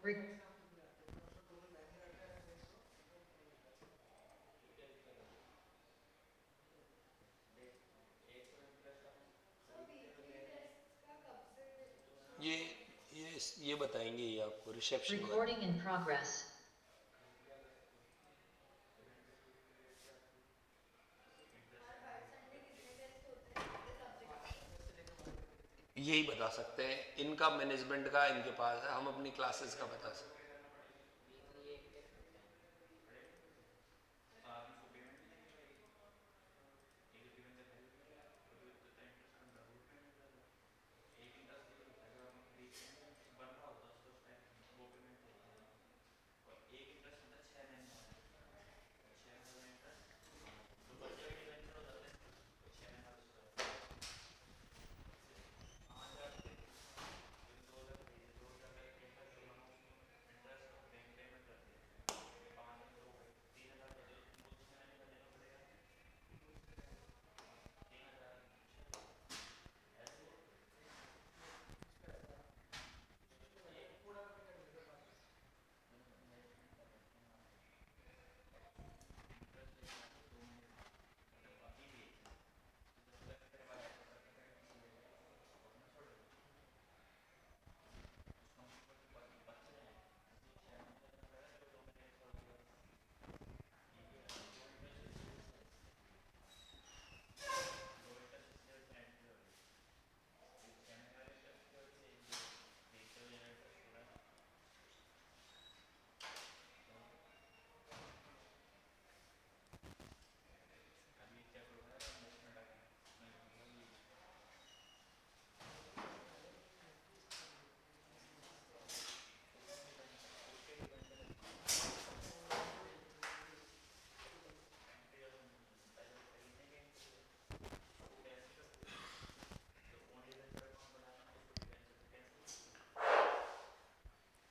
Re- ये ये बताएंगे ये आपको रिसेप्शन वाले। Recording in progress. यही बता सकते हैं, इनका मैनेजमेंट का इनके पास है, हम अपनी क्लासेस का बता सकते हैं।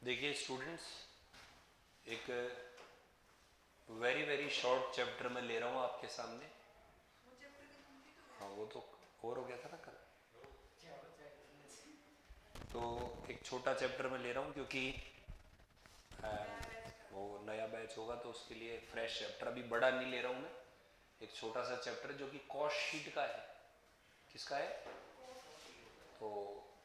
देखिए स्टूडेंट्स, एक वेरी वेरी शॉर्ट चैप्टर में ले रहा हूँ आपके सामने। हाँ वो तो और हो गया था ना कल। तो एक छोटा चैप्टर में ले रहा हूँ क्योंकि अ, वो नया बैच होगा तो उसके लिए फ्रेश चैप्टर, अभी बड़ा नहीं ले रहा हूँ मैं। एक छोटा सा चैप्टर जो कि कॉस्ट शीट का है। किसका है? तो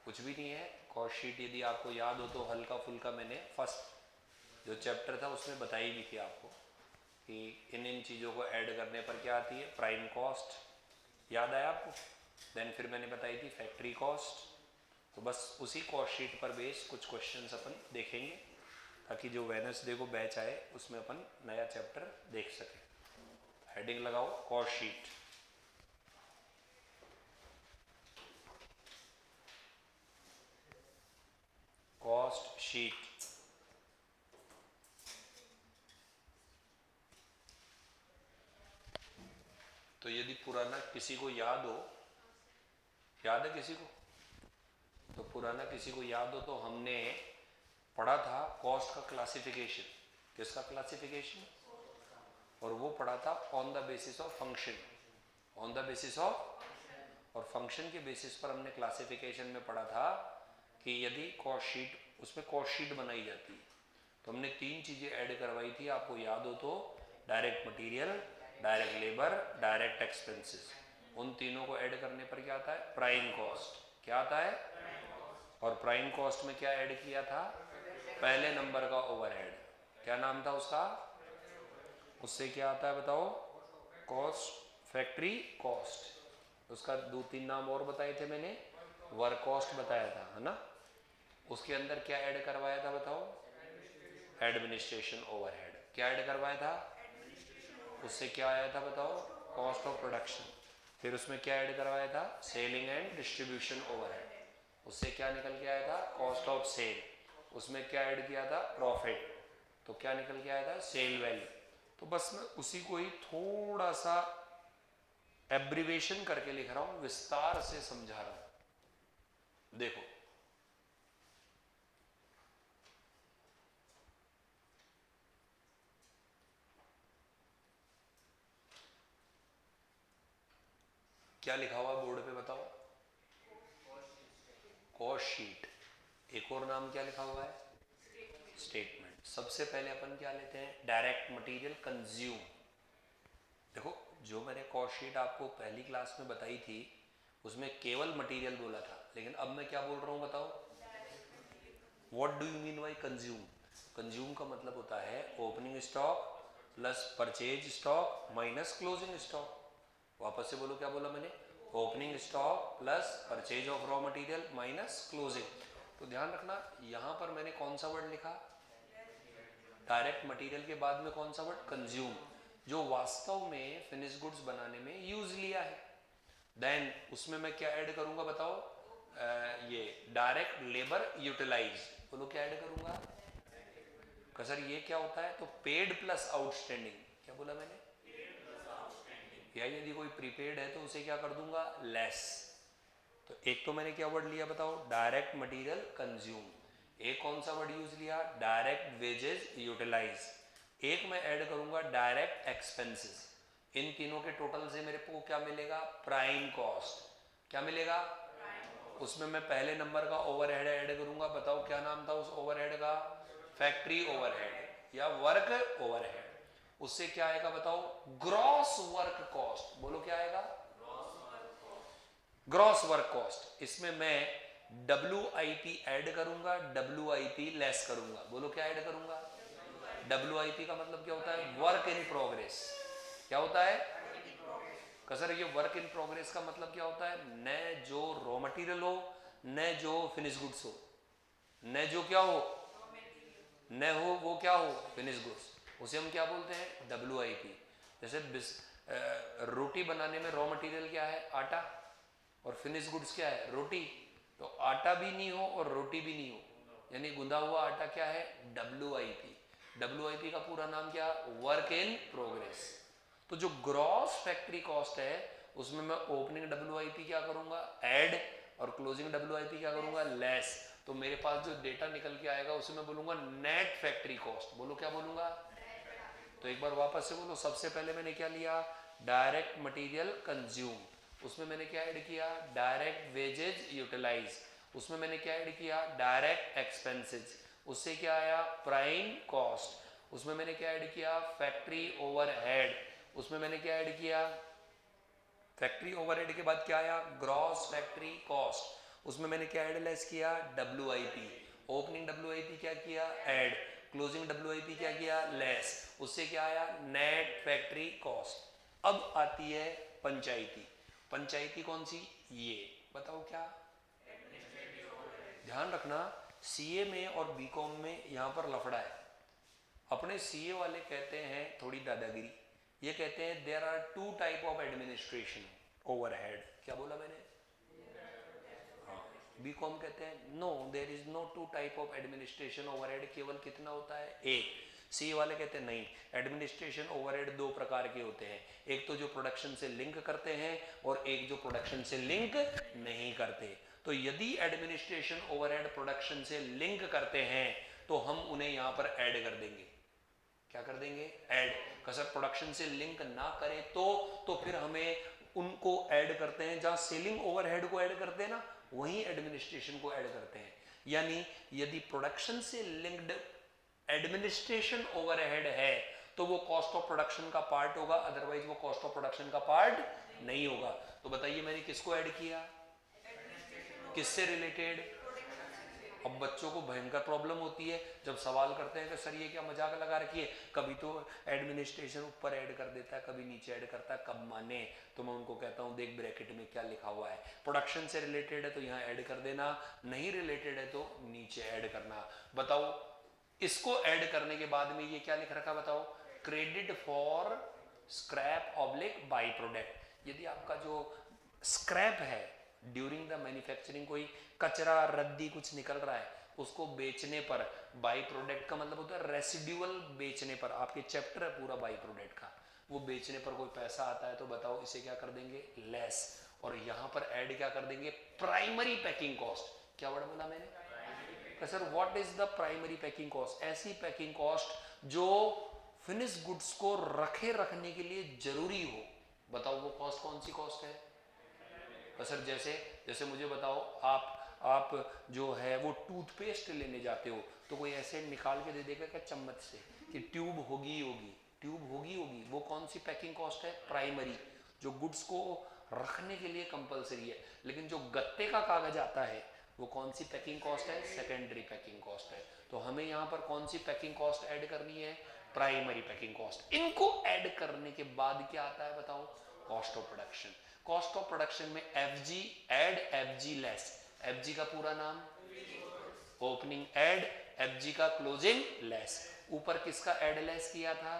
कुछ भी नहीं है। कॉस्ट शीट यदि आपको याद हो तो हल्का फुल्का मैंने फर्स्ट जो चैप्टर था उसमें बताई भी थी आपको कि इन इन चीज़ों को ऐड करने पर क्या आती है, प्राइम कॉस्ट। याद आया आपको? देन फिर मैंने बताई थी फैक्ट्री कॉस्ट। तो बस उसी कॉस्ट शीट पर बेस कुछ क्वेश्चंस अपन देखेंगे ताकि जो वेनसडे को बैच आए उसमें अपन नया चैप्टर देख सकें। हेडिंग लगाओ कॉस्ट शीट। Cost sheet. तो यदि पुराना किसी को याद हो, याद है किसी को? तो पुराना किसी को याद हो तो हमने पढ़ा था कॉस्ट का क्लासिफिकेशन। किसका क्लासिफिकेशन? और वो पढ़ा था on the basis of function. On the basis of, और फंक्शन के बेसिस पर हमने क्लासिफिकेशन में पढ़ा था कि यदि कॉस्ट शीट, उसमें कॉस्ट शीट बनाई जाती है तो हमने तीन चीज़ें ऐड करवाई थी, आपको याद हो तो। Direct material, direct labour, direct expenses. उन तीनों को ऐड करने पर क्या आता है? Prime cost. क्या आता है? और प्राइम कॉस्ट में क्या ऐड किया था? पहले नंबर का ओवरहेड। क्या नाम था उसका? उससे क्या आता है बताओ? Cost, factory cost. उसका दो तीन नाम और बताए थे मैंने। वर्क कॉस्ट बताया था, है ना? उसके अंदर क्या ऐड करवाया था बताओ? Administration overhead. क्या ऐड करवाया था? उससे क्या आया था बताओ? Cost of production. फिर उसमें क्या ऐड करवाया था? Selling and distribution overhead. उससे क्या निकल के आया था? Cost of sale. उसमें क्या ऐड किया था? प्रॉफिट। तो क्या निकल के आया था? Sale value. तो बस मैं उसी को ही थोड़ा सा एब्रीवेशन करके लिख रहा हूं, विस्तार से समझा रहा हूं। देखो क्या लिखा हुआ बोर्ड पे बताओ? Cost sheet. एक और नाम क्या लिखा हुआ है? स्टेटमेंट। सबसे पहले अपन क्या लेते हैं, डायरेक्ट मटेरियल कंज्यूम। देखो जो मैंने कॉस्ट शीट आपको पहली क्लास में बताई थी उसमें केवल मटेरियल बोला था, लेकिन अब मैं क्या बोल रहा हूँ बताओ, what do you mean by consume? Consume का मतलब होता है opening stock plus purchase stock minus closing stock. वापस से बोलो क्या बोला मैंने, opening stock plus purchase of raw material minus closing. तो ध्यान रखना यहां पर मैंने कौन सा वर्ड लिखा, डायरेक्ट मटेरियल के बाद में कौन सा वर्ड, कंज्यूम, जो वास्तव में फिनिश गुड्स बनाने में यूज लिया है। देन उसमें मैं क्या ऐड करूंगा बताओ, ये डायरेक्ट लेबर यूटिलाइज, बोलो क्या ऐड करूंगा, सर ये क्या होता है, तो पेड प्लस आउटस्टैंडिंग, क्या बोला मैंने, या यदि कोई प्रीपेड है तो उसे क्या कर दूंगा, लेस। तो एक तो मैंने क्या वर्ड लिया बताओ, डायरेक्ट मटेरियल कंज्यूम। एक कौन सा वर्ड यूज लिया, डायरेक्ट वेजेस यूटिलाइज। एक मैं ऐड करूंगा डायरेक्ट एक्सपेंसेस। इन तीनों के टोटल से मेरे को क्या मिलेगा, प्राइम कॉस्ट। क्या मिलेगा, उसमें मैं पहले नंबर का ओवरहेड ऐड करूंगा, बताओ क्या नाम था उस ओवरहेड का, फैक्ट्री ओवरहेड या वर्क ओवरहेड। उससे क्या आएगा बताओ, ग्रॉस वर्क कॉस्ट, बोलो क्या आएगा, ग्रॉस वर्क कॉस्ट। इसमें मैं WIP ऐड करूंगा, WIP लेस करूंगा, बोलो क्या ऐड करूंगा, WIP का मतलब क्या होता है, वर्क इन प्रोग्रेस। क्या होता है, सर ये वर्क इन प्रोग्रेस का मतलब क्या होता है, न जो रॉ मटेरियल हो न जो फिनिश गुड्स हो, न जो क्या हो न हो वो क्या हो, फिनिश गुड्स, उसे हम क्या बोलते हैं, WIP। जैसे रोटी बनाने में रॉ मटेरियल क्या है, आटा, और फिनिश गुड्स क्या है, रोटी। तो आटा भी नहीं हो और रोटी भी नहीं हो, यानी गुंदा हुआ आटा क्या है, WIP। WIP का पूरा नाम क्या, वर्क इन प्रोग्रेस। तो जो ग्रॉस फैक्ट्री कॉस्ट है उसमें मैं ओपनिंग WIP क्या करूंगा, ऐड, और क्लोजिंग WIP क्या करूंगा, लेस। तो मेरे पास जो डेटा निकल के आएगा उसे मैं बोलूंगा नेट फैक्ट्री कॉस्ट, बोलो क्या बोलूंगा। तो एक बार वापस से बोलो, सबसे पहले मैंने क्या लिया, डायरेक्ट मटेरियल कंज्यूम, उसमें मैंने क्या ऐड किया, डायरेक्ट वेजेज यूटिलाइज, उसमें मैंने क्या ऐड किया, डायरेक्ट एक्सपेंसेस, उससे क्या आया, प्राइम कॉस्ट, उसमें मैंने क्या ऐड किया, फैक्ट्री ओवरहेड, उसमें मैंने क्या ऐड किया, फैक्ट्री ओवरहेड के बाद क्या आया, ग्रॉस फैक्ट्री कॉस्ट, उसमें मैंने क्या ऐड लेस किया, WIP, ओपनिंग WIP क्या किया, ऐड, क्लोजिंग WIP क्या किया, लेस, उससे क्या आया, नेट फैक्ट्री कॉस्ट। अब आती है पंचायती। पंचायती कौन सी, ये बताओ क्या, ध्यान रखना CA में और BCom में यहां पर लफड़ा है। अपने CA वाले कहते हैं थोड़ी दादागिरी, ये कहते हैं there are 2 type of administration overhead. क्या बोला मैंने, BCom कहते हैं no there is no 2 type of administration overhead, केवल कितना होता है, एक। CA वाले कहते हैं नहीं, एडमिनिस्ट्रेशन ओवरहेड 2 प्रकार के होते हैं, एक तो जो प्रोडक्शन से लिंक करते हैं और एक जो प्रोडक्शन से लिंक नहीं करते। तो यदि एडमिनिस्ट्रेशन ओवरहेड प्रोडक्शन से लिंक करते हैं तो हम उन्हें यहां पर ऐड कर देंगे, क्या कर देंगे, ऐड। कसर प्रोडक्शन से लिंक ना करे तो फिर हमें उनको ऐड करते हैं, जहां सेलिंग ओवरहेड को ऐड करते हैं ना वहीं एडमिनिस्ट्रेशन को ऐड करते हैं। यानी यदि प्रोडक्शन से लिंक्ड एडमिनिस्ट्रेशन ओवरहेड है तो वो कॉस्ट ऑफ प्रोडक्शन का पार्ट होगा, अदरवाइज वो कॉस्ट ऑफ प्रोडक्शन का पार्ट नहीं होगा। तो बताइए मैंने किसको ऐड किया, किससे रिलेटेड। अब बच्चों को भयंकर प्रॉब्लम होती है जब सवाल करते हैं कि सर ये क्या मजाक लगा रखी है, कभी तो एडमिनिस्ट्रेशन ऊपर ऐड कर देता है कभी नीचे ऐड करता है, कब माने। तो मैं उनको कहता हूँ देख ब्रैकेट में क्या लिखा हुआ है, प्रोडक्शन से रिलेटेड है तो यहाँ ऐड कर देना, नहीं रिलेटेड है तो नीचे ऐड करना। बताओ इसको ऐड करने के बाद में ये क्या लिख रखा बताओ, credit for scrap oblique by product. यदि आपका जो स्क्रैप है ड्यूरिंग द मैन्युफैक्चरिंग, कोई कचरा रद्दी कुछ निकल रहा है उसको बेचने पर, बाई प्रोडक्ट का मतलब होता है रेसिड्यूअल बेचने पर, आपके चैप्टर है पूरा बाई प्रोडक्ट का, वो बेचने पर कोई पैसा आता है तो बताओ इसे क्या कर देंगे, लेस। और यहां पर ऐड क्या कर देंगे, प्राइमरी पैकिंग कॉस्ट। क्या वर्ड बोला मैंने, sir what is the primary packing cost, ऐसी पैकिंग कॉस्ट जो फिनिश गुड्स को रखने के लिए जरूरी हो। बताओ वो कॉस्ट कौन सी कॉस्ट है। तो सर जैसे जैसे मुझे बताओ, आप आप जो है वो टूथपेस्ट लेने जाते हो तो कोई ऐसे निकाल के दे देगा क्या चम्मच से कि ट्यूब होगी ही होगी, ट्यूब होगी होगी। वो कौन सी पैकिंग कॉस्ट है? प्राइमरी, जो गुड्स को रखने के लिए कंपलसरी है। लेकिन जो गत्ते का कागज आता है वो कौन सी पैकिंग कॉस्ट है? सेकेंडरी पैकिंग कॉस्ट है। तो हमें यहाँ पर कौन सी पैकिंग कॉस्ट ऐड करनी है? Primary packing cost. इनको ऐड करने के बाद क्या आता है बताओ? Cost of production. Cost of production में F G add, F G less. F G का पूरा नाम ओपनिंग एड, एफ जी का क्लोजिंग लेस। ऊपर किसका एड लेस किया था?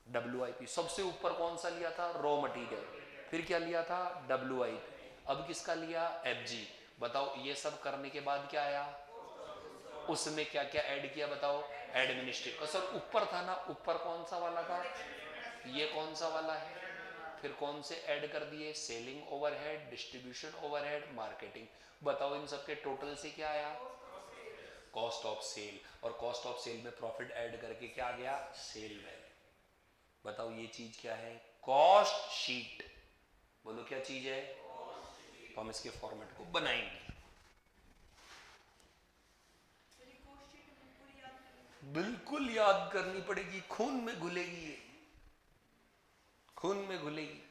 WIP। सबसे ऊपर कौन सा लिया था? Raw material. फिर क्या लिया था? WIP। अब किसका लिया? FG। बताओ ये सब करने के बाद क्या आया? उसमें क्या क्या ऐड किया बताओ? एडमिनिस्ट्रेटिव। सर ऊपर था ना, ऊपर कौन सा वाला था? ये कौन सा वाला है? फिर कौन से ऐड कर दिए? Selling overhead, distribution overhead, marketing. बताओ इन सब के टोटल से क्या आया? Cost of sale. और कॉस्ट ऑफ सेल में प्रॉफिट ऐड करके क्या आ गया? Sale value. बताओ ये चीज क्या है? Cost sheet. बोलो क्या चीज है? तो हम इसके फॉर्मेट को बनाएंगे। बिल्कुल याद करनी पड़ेगी, खून में घुलेगी ये, खून में घुलेगी।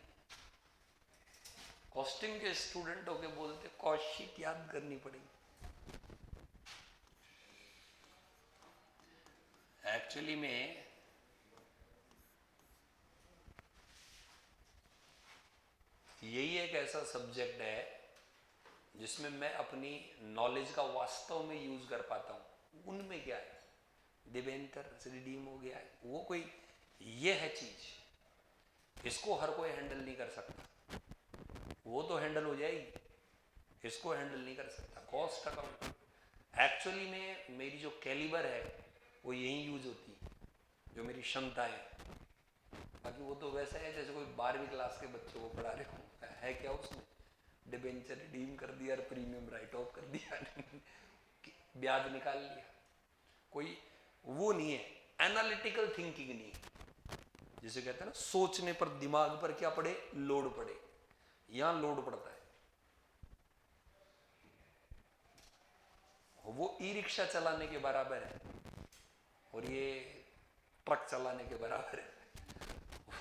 कॉस्टिंग के स्टूडेंट होके बोलते कॉस्ट शीट याद करनी पड़ेगी। एक्चुअली में यही एक ऐसा सब्जेक्ट है जिसमें मैं अपनी नॉलेज का वास्तव में यूज कर पाता हूं। उनमें क्या है? डिबेंचर रिडीम हो गया है, वो कोई ये है चीज, इसको हर कोई हैंडल नहीं कर सकता। वो तो हैंडल हो जाएगी, इसको हैंडल नहीं कर सकता। कॉस्ट अकाउंट एक्चुअली में मेरी जो कैलिबर है वो यही यूज होती है, जो मेरी क्षमता है। बाकी वो तो वैसा है जैसे कोई 12वीं क्लास के बच्चों को पढ़ा रहे हो, है क्या उसमें? डिबेंचर रिडीम कर दिया और प्रीमियम राइट ऑफ कर दिया ब्याज निकाल लिया। कोई वो नहीं है, एनालिटिकल थिंकिंग नहीं है। जिसे कहते हैं ना सोचने पर, दिमाग पर क्या पड़े? लोड पड़े। यहां लोड पड़ता है। वो ई रिक्शा चलाने के बराबर है और ये ट्रक चलाने के बराबर है।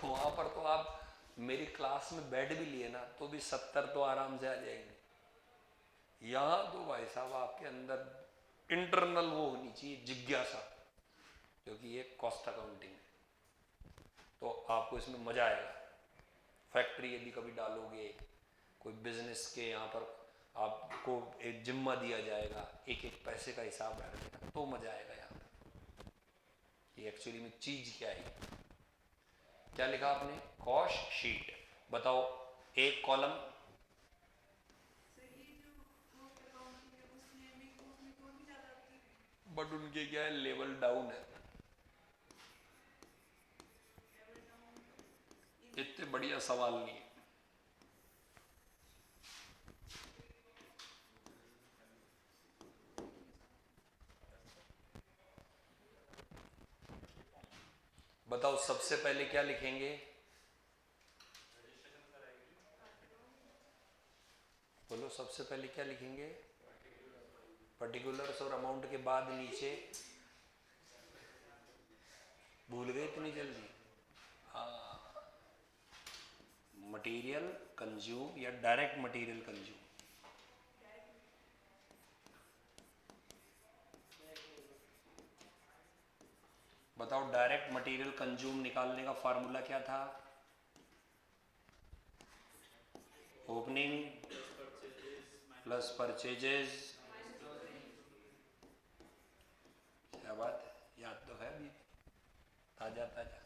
वहां पर तो आप मेरी क्लास में बैठ भी लिए ना तो भी 70 तो आराम से आ जाएंगे। यहां तो भाई साहब आपके अंदर इंटरनल वो होनी चाहिए जिज्ञासा, क्योंकि ये कॉस्ट अकाउंटिंग है। तो आपको इसमें मजा आएगा। फैक्ट्री यदि कभी डालोगे, कोई बिजनेस के यहाँ पर आपको एक जिम्मा दिया जाएगा, एक एक पैसे का हिसाब रखने का, तो मजा आएगा। यहाँ ये एक्चुअली में चीज क्या है? क्या लिखा आपने? Cost sheet. बताओ एक कॉलम, बट उनके क्या है? लेवल डाउन है। इतने बढ़िया सवाल नहीं है। बताओ सबसे पहले क्या लिखेंगे? बोलो सबसे पहले क्या लिखेंगे? पर्टिकुलर्स और अमाउंट के बाद नीचे भूल गए इतनी जल्दी? मटेरियल कंज्यूम या डायरेक्ट मटेरियल कंज्यूम? बताओ डायरेक्ट मटेरियल कंज्यूम निकालने का फार्मूला क्या था? Opening plus purchases. क्या बात है, याद तो है अभी ताजा ताजा।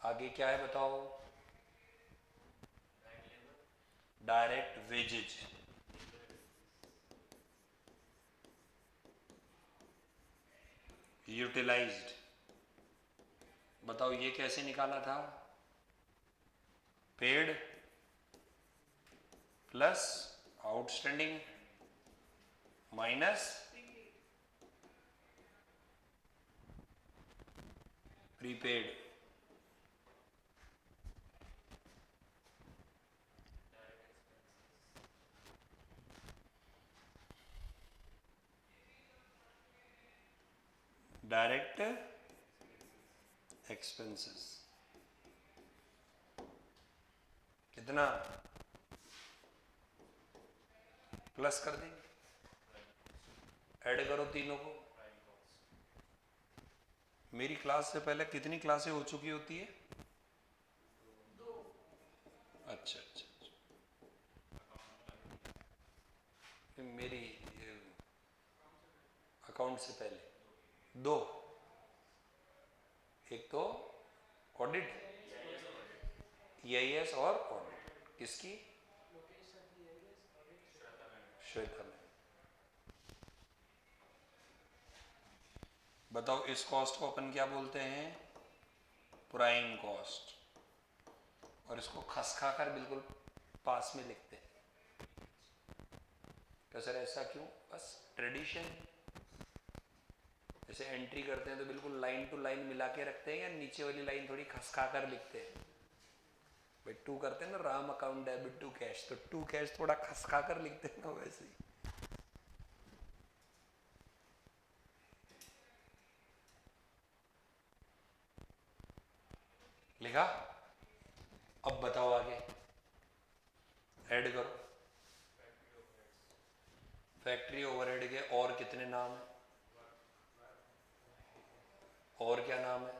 आगे क्या है बताओ? Direct wages. यूटिलाइज्ड। बताओ ये कैसे निकाला था? Paid plus outstanding minus prepaid. Direct expenses कितना प्लस कर देंगे, ऐड करो तीनों को। मेरी क्लास से पहले कितनी क्लासें हो चुकी होती है? अच्छा अच्छा, मेरी अकाउंट से पहले दो, एक तो ऑडिट, ईआईएस और ऑडिट, किसकी? श्वेता में। बताओ इस कॉस्ट को अपन क्या बोलते हैं? Prime cost. और इसको खसखा कर बिल्कुल पास में लिखते हैं। तो सर ऐसा क्यों? बस ट्रेडिशन। जैसे एंट्री करते हैं तो बिल्कुल लाइन टू लाइन मिला के रखते हैं, या नीचे वाली लाइन थोड़ी खसखा कर लिखते हैं? भाई टू करते हैं ना, Ram account debit to cash, तो टू कैश थोड़ा खसखा कर लिखते हैं ना, वैसे ही। लिखा? अब बताओ आगे, ऐड करो। फैक्ट्री ओवरहेड के और कितने नाम है? और क्या नाम है?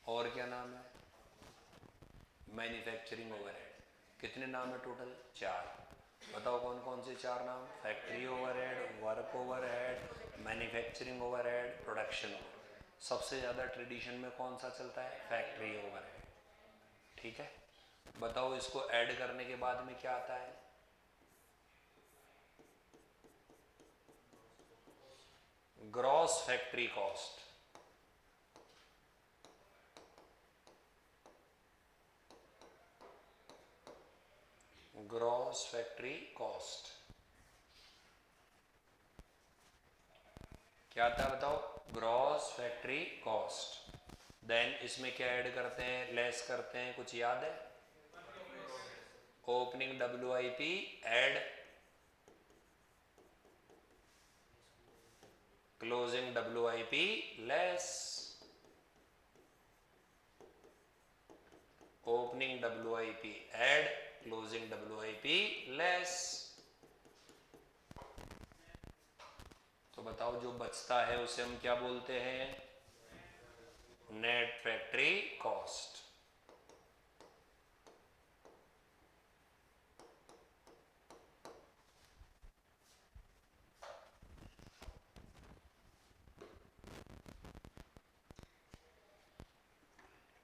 और क्या नाम है? Manufacturing overhead. कितने नाम है टोटल? 4। बताओ कौन कौन से 4 नाम? Factory overhead, work overhead, manufacturing overhead, production overhead. सबसे ज़्यादा ट्रेडिशन में कौन सा चलता है? Factory overhead. ठीक है, बताओ इसको ऐड करने के बाद में क्या आता है? Gross factory cost. Gross factory cost क्या आता है बताओ? Gross factory cost. देन इसमें क्या ऐड करते हैं, लेस करते हैं, कुछ याद है? Opening WIP add closing WIP less. Opening WIP add closing WIP less. तो बताओ जो बचता है उसे हम क्या बोलते हैं? Net factory cost.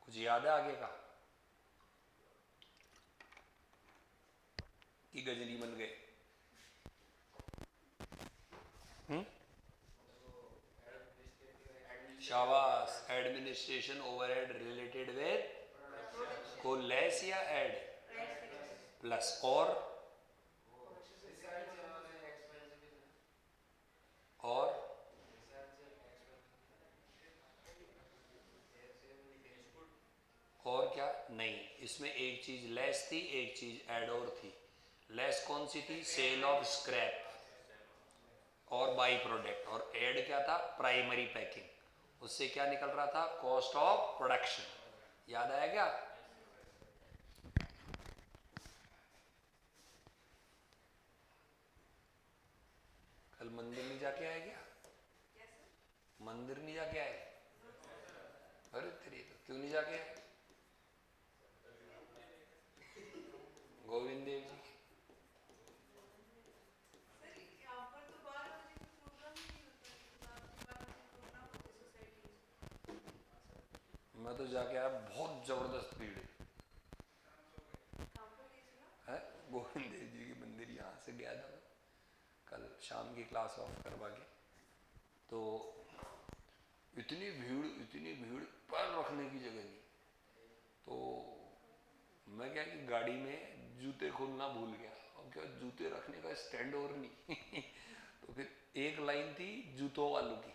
कुछ याद है आगे का कि गजनी बन गए? शाबाश। एडमिनिस्ट्रेशन ओवरहेड रिलेटेड विद को लेस या ऐड प्लस और और क्या नहीं, इसमें एक चीज लेस थी, एक चीज ऐड और थी। लेस कौन सी थी? सेल ऑफ स्क्रैप और बाई प्रोडक्ट। और ऐड क्या था? Primary packing. उससे क्या निकल रहा था? Cost of production. याद आया क्या? कल मंदिर नहीं जाके आए क्या? मंदिर नहीं जाके आए? अरे तेरी तो क्यों नहीं जाके आए? गोविंद देव जी। मैं तो जाके आया, बहुत जबरदस्त भीड़ है। गोविंद देव जी की मंदिर यहाँ से गया था कल शाम की क्लास ऑफ करवा के, तो इतनी भीड़, पैर रखने की जगह नहीं। तो मैं क्या कि गाड़ी में जूते खोलना भूल गया, और क्या जूते रखने का स्टैंड और नहीं तो फिर एक लाइन थी जूतों वालों की,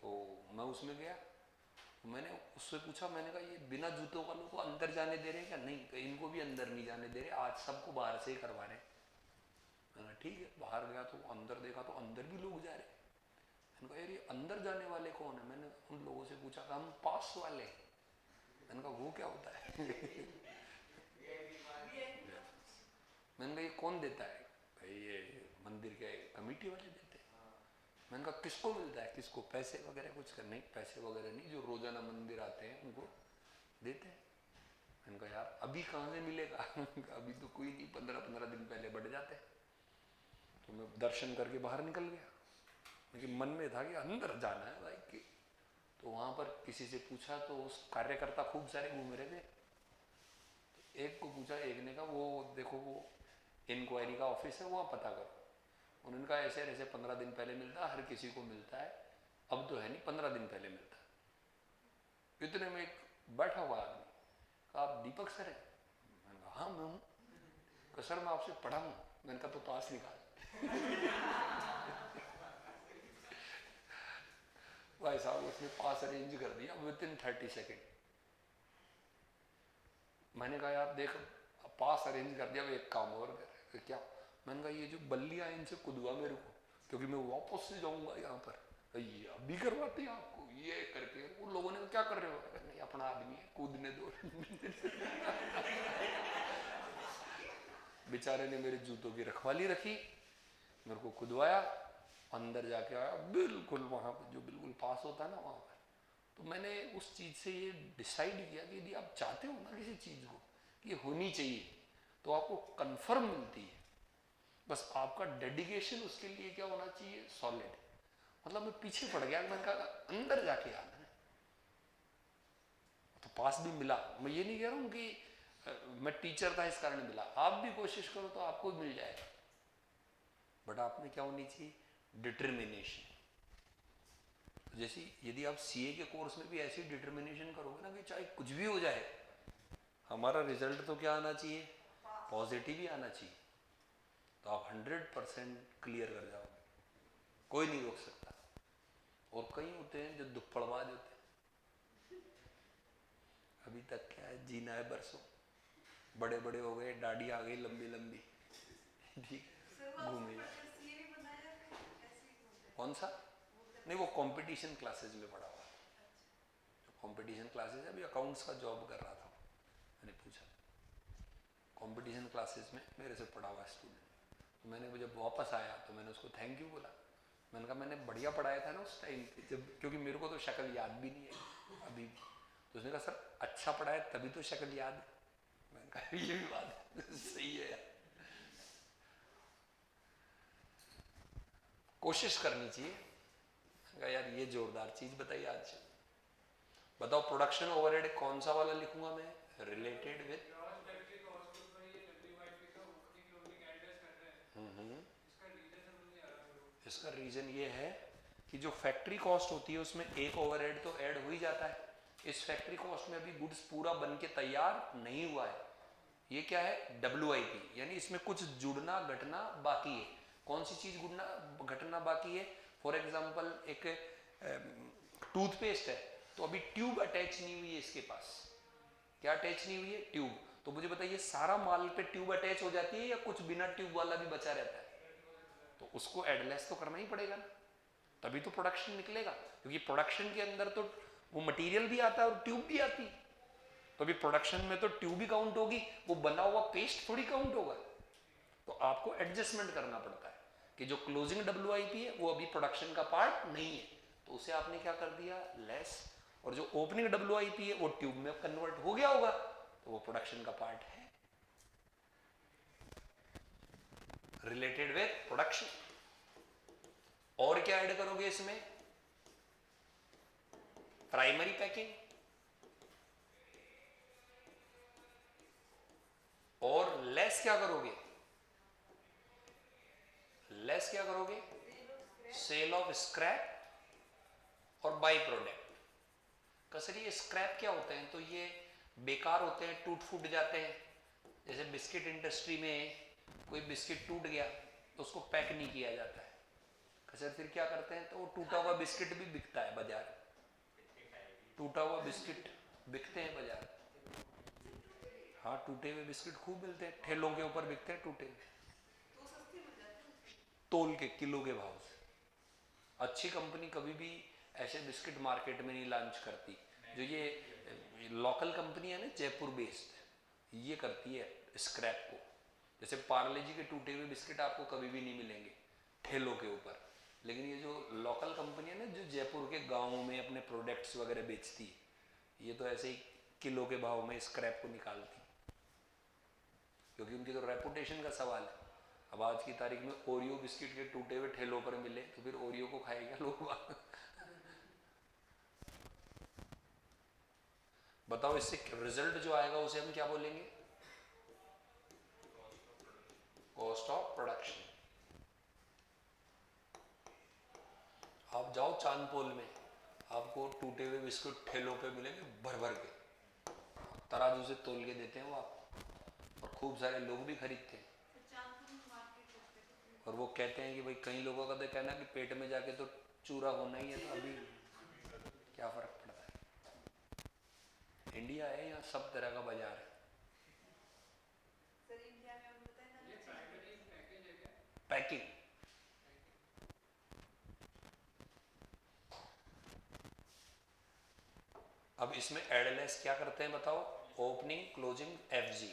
तो मैं उसमें गया। मैंने उससे पूछा, मैंने कहा ये बिना जूतों वालों को अंदर जाने दे रहे हैं क्या? नहीं, तो इनको भी अंदर नहीं जाने दे रहे, आज सबको बाहर से ही करवा रहे हैं। मैंने ठीक है, बाहर गया तो अंदर देखा तो अंदर भी लोग जा रहे। उनका यार ये अंदर जाने वाले कौन है? मैंने उन लोगों से पूछा, हम पास वाले। मैंने कहा वो क्या होता है? मैंने कहा ये कौन देता है? भाई ये मंदिर के कमेटी वाले देते हैं। मैंने कहा किसको मिलता है? किसको? पैसे वगैरह कुछ कर नहीं, पैसे वगैरह नहीं, जो रोजाना मंदिर आते हैं उनको देते हैं। मैंने कहा यार अभी कहाँ से मिलेगा? अभी तो कोई नहीं, 15-15 दिन पहले बढ़ जाते। तो मैं दर्शन करके बाहर निकल गया, लेकिन मन में था कि अंदर जाना है भाई कि। तो वहां पर किसी से पूछा तो उस कार्यकर्ता खूब सारे घूम रहे थे। एक को पूछा, एक ने कहा वो देखो वो इंक्वायरी का ऑफिस है, वहाँ पता करो। उन्होंने कहा ऐसे ऐसे 15 दिन पहले मिलता है, हर किसी को मिलता है, अब तो है नहीं, 15 दिन पहले मिलता है। इतने में एक बैठा हुआ आदमी कहा आप दीपक सर है? मैंने कहा हाँ मैं हूँ। कहा सर मैं आपसे पढ़ा हूँ। मैंने कहा तो पास निकाल। भाई साहब उसने पास अरेंज कर दिया विद इन 30 सेकेंड। मैंने कहा यार देख पास अरेंज कर दिया, एक काम और कर। क्या? मैंने कहा ये जो बल्लियां इनसे कुदवा मेरे को, क्योंकि मैं वापस से जाऊंगा यहाँ पर। ये अभी करवाते हैं आपको ये करके। उन लोगों ने क्या कर रहे हो? नहीं अपना आदमी है, कूदने दो। बेचारे ने मेरे जूतों की रखवाली रखी, मेरे को खुदवाया, अंदर जाके आया बिल्कुल वहां पर जो बिल्कुल पास होता है ना वहां पर। तो मैंने उस चीज से ये डिसाइड किया कि यदि आप चाहते हो ना किसी चीज को कि ये होनी चाहिए, तो आपको कंफर्म मिलती है। बस आपका डेडिकेशन उसके लिए क्या होना चाहिए? सॉलिड। मतलब मैं पीछे पड़ गया, मैंने कहा अंदर जाके आना है। तो पास भी मिला। मैं ये नहीं कह रहा हूं कि मैं टीचर था इस कारण मिला, आप भी कोशिश करो तो आपको मिल जाएगा। बट आप में क्या होनी चाहिए? डिटर्मिनेशन। जैसे यदि आप सीए के कोर्स में भी ऐसी डिटर्मिनेशन करोगे ना कि चाहे कुछ भी हो जाए, हमारा रिजल्ट तो क्या आना चाहिए? पॉजिटिव ही आना चाहिए। तो आप 100% क्लियर कर जाओगे, कोई नहीं रोक सकता। और कई होते हैं जो दुप्पड़बाज होते हैं, अभी तक क्या है जीना है बरसों, बड़े बड़े हो गए, दाढ़ी आ गई लंबी लंबी, ठीक घूमे। कौन सा? नहीं वो कंपटीशन क्लासेस में पढ़ा हुआ। कंपटीशन क्लासेस, अभी अकाउंट्स का जॉब कर रहा था, मैंने पूछा कंपटीशन क्लासेस में मेरे से पढ़ा हुआ स्टूडेंट। तो मैंने जब वापस आया तो मैंने उसको थैंक यू बोला। मैंने कहा मैंने बढ़िया पढ़ाया था ना उस टाइम पे, जब क्योंकि मेरे को तो शक्ल याद भी नहीं है अभी। तो उसने कहा सर अच्छा पढ़ाया तभी तो शक्ल याद है। मैंने कहा ये भी बात सही है यार, कोशिश करनी चाहिए। यार ये जोरदार चीज बताई आज। बताओ प्रोडक्शन ओवरहेड कौन सा वाला लिखूंगा मैं? रिलेटेड विद इसका रीजन ये है कि जो फैक्ट्री कॉस्ट होती है उसमें एक ओवरहेड तो ऐड हो ही जाता है। इस फैक्ट्री कॉस्ट में अभी गुड्स पूरा बन के तैयार नहीं हुआ है। ये क्या है? WIP, यानी इसमें कुछ जुड़ना घटना बाकी है। कौन सी चीज जुड़ना घटना बाकी है? फॉर एग्जाम्पल एक टूथपेस्ट है, तो अभी ट्यूब अटैच नहीं हुई है इसके पास। क्या अटैच नहीं हुई है? ट्यूब। तो मुझे बताइए सारा माल पे ट्यूब अटैच हो जाती है या कुछ बिना ट्यूब वाला भी बचा रहता है? तो उसको एडलेस तो करना ही पड़ेगा ना, तभी तो प्रोडक्शन निकलेगा। क्योंकि प्रोडक्शन के अंदर तो वो मटेरियल भी आता है और ट्यूब भी आती है। तो अभी प्रोडक्शन में तो ट्यूब ही काउंट होगी, वो बना हुआ पेस्ट थोड़ी काउंट होगा। तो आपको एडजस्टमेंट करना पड़ता है कि जो क्लोजिंग WIP है वो अभी प्रोडक्शन का पार्ट नहीं है, तो उसे आपने क्या कर दिया? लेस। और जो ओपनिंग WIP है वो ट्यूब में कन्वर्ट हो गया होगा, तो वो प्रोडक्शन का पार्ट है, रिलेटेड विद प्रोडक्शन। और क्या ऐड करोगे इसमें? प्राइमरी पैकिंग, और लेस क्या करोगे? लेस क्या करोगे? सेल ऑफ स्क्रैप और बाई प्रोडक्ट। कसर ये स्क्रैप क्या होते हैं? तो ये बेकार होते हैं, टूट फूट जाते हैं। जैसे बिस्किट इंडस्ट्री में कोई बिस्किट टूट गया तो उसको पैक नहीं किया जाता है, कसर फिर क्या करते हैं? तो वो टूटा हुआ बिस्किट भी बिकता है बाजार, टूटा हुआ बिस्किट बिकते हैं बाजार। हाँ टूटे हुए बिस्किट खूब मिलते हैं, ठेलों के ऊपर बिकते हैं टूटे हुए, तोल के किलो के भाव से। अच्छी कंपनी कभी भी ऐसे बिस्किट मार्केट में नहीं लॉन्च करती। जो ये लोकल कंपनी है ना, जयपुर बेस्ड, ये करती है स्क्रैप को। जैसे पार्ले जी के टूटे हुए बिस्किट आपको कभी भी नहीं मिलेंगे ठेलों के ऊपर, लेकिन ये जो लोकल कंपनी है ना, जो जयपुर के गाँव में अपने प्रोडक्ट्स वगैरह बेचती है, ये तो ऐसे ही किलो के भाव में स्क्रैप को निकालती, क्योंकि उनकी तो रेपुटेशन का सवाल है। अब आज की तारीख में ओरियो बिस्किट के टूटे हुए ठेलों पर मिले तो फिर ओरियो को खाएगा लोग। बताओ, इससे रिजल्ट जो आएगा उसे हम क्या बोलेंगे? Cost of production. आप जाओ चांदपोल में, आपको टूटे हुए बिस्कुट ठेलों पे मिलेंगे भर भर के, तराजू से तोल के देते हैं वो आप, और खूब सारे लोग भी खरीदते हैं। और वो कहते हैं कि भाई, कई लोगों का तो कहना है कि पेट में जाके तो चूरा होना ही है, तो अभी क्या फर्क पड़ता है। इंडिया है, यहाँ सब तरह का बाजार है। पैकिंग। अब इसमें एडलेस क्या करते हैं बताओ? Opening closing FG.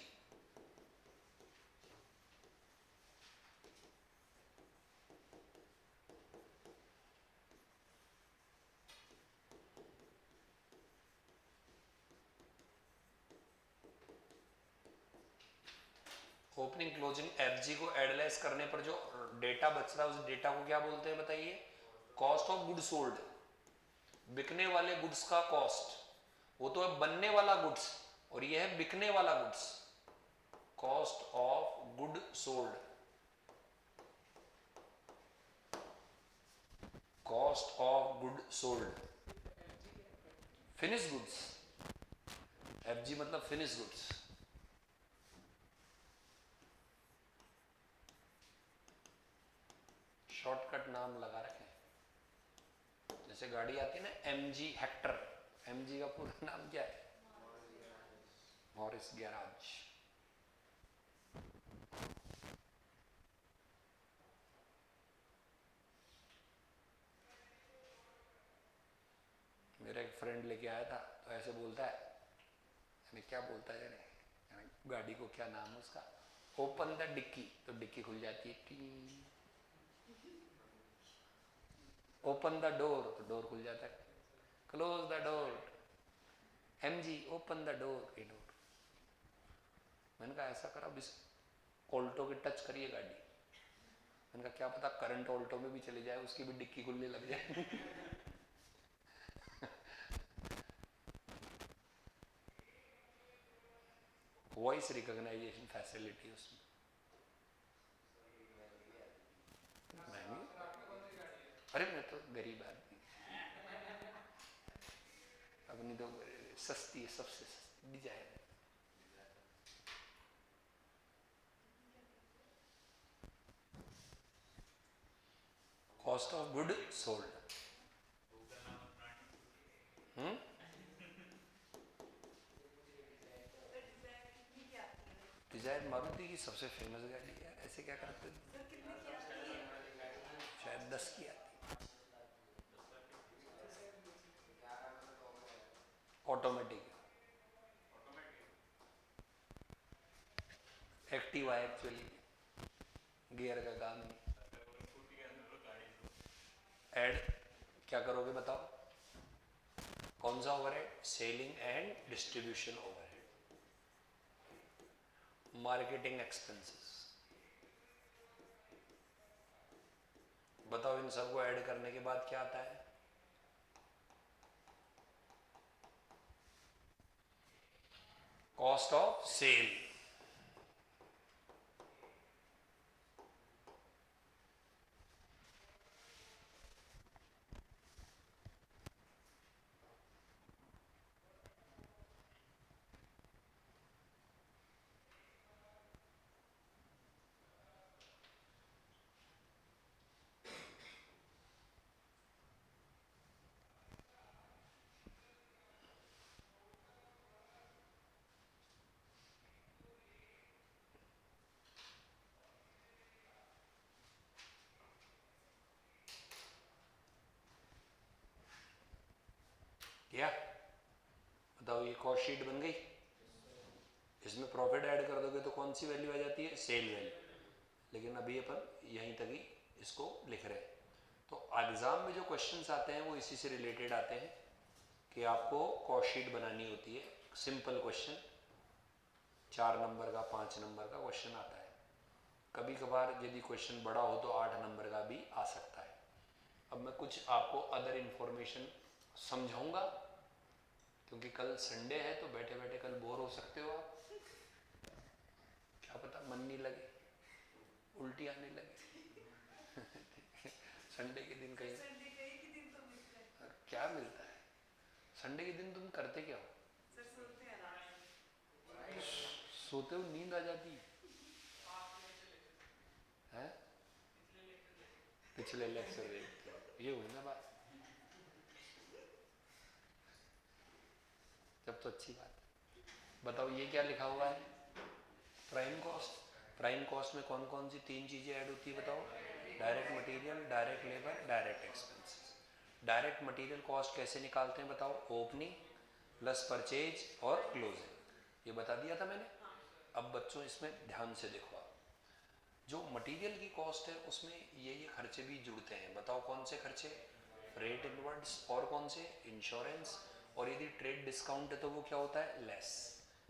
Opening closing FG को एडलाइज करने पर जो डेटा बच रहा है, उस डेटा को क्या बोलते हैं बताइए? Cost of goods sold. बिकने वाले गुड्स का कॉस्ट, वो तो है बनने वाला गुड्स, और ये है बिकने वाला goods. Cost of good sold, cost of good sold, finish goods. FG मतलब फिनिश गुड्स। शॉर्टकट नाम लगा रखे हैं। जैसे गाड़ी आती है ना एमजी हेक्टर, एमजी का पूरा नाम क्या है? Morris garage. मेरा एक फ्रेंड लेके आया था, तो ऐसे बोलता है, यानी क्या बोलता है यानी गाड़ी को क्या नाम है उसका? ओपन द डिक्की, तो डिक्की खुल जाती है। ओपन द डोर, तो डोर खुल जाता है। Close the door, MG open the door, की डोर। मैंने कहा ऐसा करा, इस ऑल्टो के टच करिए गाड़ी। मैंने कहा क्या पता करंट ऑल्टो में भी चले जाए, उसकी भी डिक्की खुलने लग जाए। वॉइस रिकॉग्नाइजेशन फैसिलिटी उसमें महंगी। अरे मैं तो गरीब आदमी, अपनी तो सस्ती है, सबसे सस्ती डिजाइन है। Cost of good sold. Dzire Maruti की सबसे फेमस गाड़ी है, ऐसे क्या करते हैं? शायद 10 की आती। ऑटोमेटिक। एक्टिवा है एक्चुअली, गियर का काम नहीं। ऐड क्या करोगे बताओ? कौन सा overhead? Selling and distribution overhead, marketing expenses. बताओ इन सबको ऐड करने के बाद क्या आता है? Cost of sale. क्या बताओ, ये कॉस्ट शीट बन गई। इसमें प्रॉफिट ऐड कर दोगे तो कौन सी वैल्यू आ जाती है, सेल वैल्यू। लेकिन अभी अपन यहीं तक ही इसको लिख रहे हैं। तो एग्जाम में जो क्वेश्चंस आते हैं वो इसी से रिलेटेड आते हैं कि आपको कॉस्ट शीट बनानी होती है। सिंपल क्वेश्चन 4 नंबर का 5 नंबर का क्वेश्चन आता है। कभी कभार यदि क्वेश्चन बड़ा हो तो 8 नंबर का भी आ सकता है। अब मैं कुछ आपको अदर इंफॉर्मेशन समझाऊंगा, क्योंकि कल संडे है तो बैठे बैठे कल बोर हो सकते हो आप, क्या पता मन नहीं लगे, उल्टी आने लगे संडे के दिन कहीं क्या मिलता है? संडे के दिन तुम करते क्या हो? सोते हो, नींद आ जाती है? पिछले लेक्चर देखते हो, ये हुई ना बात। तब तो अच्छी बात है। बताओ ये क्या लिखा हुआ है, प्राइम कॉस्ट। प्राइम कॉस्ट में कौन कौन सी 3 चीजें ऐड होती है बताओ? Direct material, direct labour, direct expenses. Direct material cost कैसे निकालते हैं बताओ? ओपनिंग प्लस परचेज और क्लोजिंग, ये बता दिया था मैंने। अब बच्चों इसमें ध्यान से देखो, आप जो मटेरियल की कॉस्ट है उसमें ये खर्चे भी जुड़ते हैं। बताओ कौन से खर्चे? रेट इनवर्ड्स, और कौन से? इंश्योरेंस, और यदि ट्रेड डिस्काउंट है तो वो क्या होता है? लेस।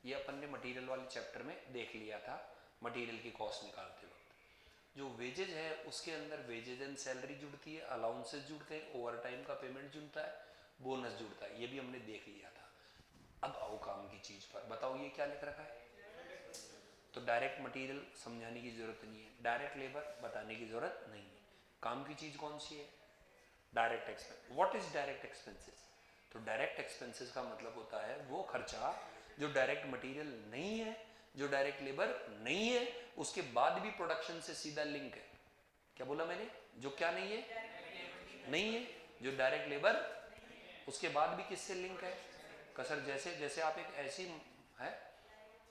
ये अपन ने मटेरियल वाले चैप्टर में देख लिया था मटेरियल की कॉस्ट निकालते वक्त। जो वेजेज है उसके अंदर वेजेज एंड सैलरी जुड़ती है, अलाउंसेस जुड़ते हैं, ओवर टाइम का पेमेंट जुड़ता है, बोनस जुड़ता है, ये भी हमने देख लिया था। अब आओ काम की चीज पर, बताओ ये क्या लिख रखा है? तो डायरेक्ट मटेरियल समझाने की जरूरत नहीं है, डायरेक्ट लेबर बताने की जरूरत नहीं है। काम की चीज कौन सी है? Direct expense. What is direct expenses? तो डायरेक्ट एक्सपेंसेस का मतलब होता है वो खर्चा जो डायरेक्ट मटेरियल नहीं है, जो डायरेक्ट लेबर नहीं है, उसके बाद भी प्रोडक्शन से सीधा लिंक है। क्या बोला मैंने? जो क्या नहीं है? नहीं है, जो डायरेक्ट लेबर, उसके बाद भी किससे लिंक है? कसर। जैसे जैसे आप एक ऐसी है